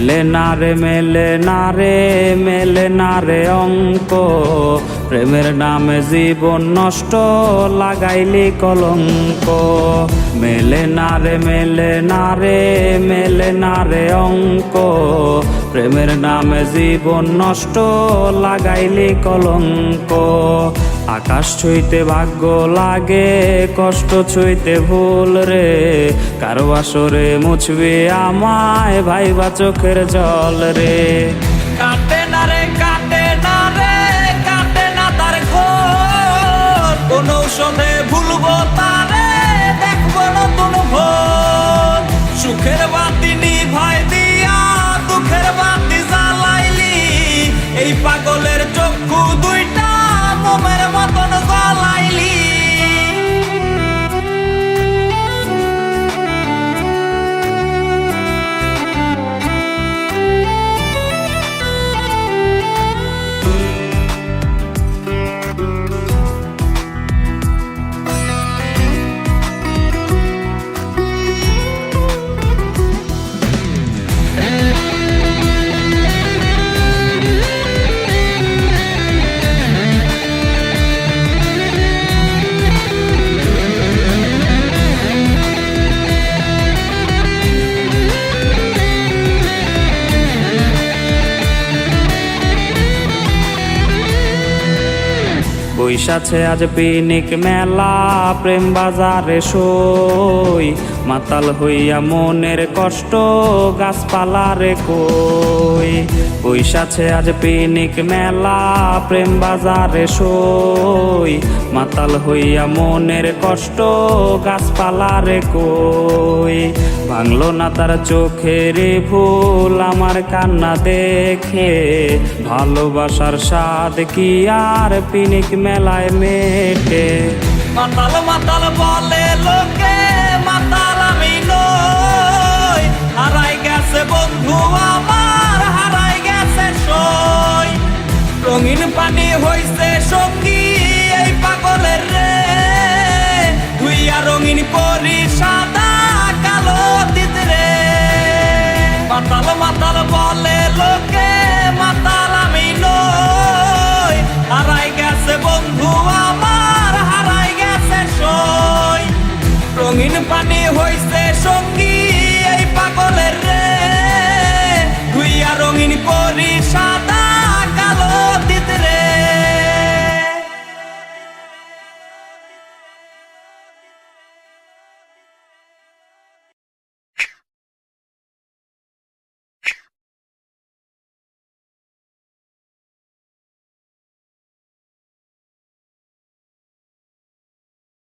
মেলে না রে অঙ্ক, প্রেমের নামে জীবন নষ্ট লাগাইলি কলঙ্ক। মেলে না রে অঙ্ক, প্রেমের নামে জীবন নষ্ট লাগাইলি কলঙ্ক। আকাশ ছুঁইতে ভাগ্য লাগে, কষ্ট ছুঁইতে ভুল রে, কারো আসরে মুছবে আমায় ভাইবা চোখের জল রে। কাটে না রে তার ঘোর, কোন ঔষধে ভুলবো তারে, দেখবো নতুন ভোর। সুখের বাতি নিভাই দিয়া দুঃখের বাতি জ্বালাইলি, এই পাগলের চক্ষু দুইটা মোমের মতন গলাইলি। বৈশাছে আজ পিনিক মেলা, প্রেম বাজারে সই, মাতাল হইয়া মনের কষ্ট গাছপালারে কই। বৈশাছে আজ পিনিক মেলা, প্রেম বাজারে সই, মাতাল হইয়া মনের কষ্ট গাছপালারে কই। ভাঙলো না তার চোখের ভুল আমার কান্না দেখে, ভালোবাসার স্বাদ কি আর পিনিক মেলায় মেটে। মাতাল বলে লোকে, মাতাল আমি নই, হারাই গেছে বন্ধু আমার, হারাই গেছে সই। রঙিন পানি হইছে সঙ্গী এই পাগলের রে, ধুইয়া রঙিন করি সাদা কালো দিত রে। মাতাল বলে লোকে, মাতাল আমি নই, হারাই গেছে বন্ধু আমার, হারাই গেছে সই। রঙিন পানি হইছে সঙ্গী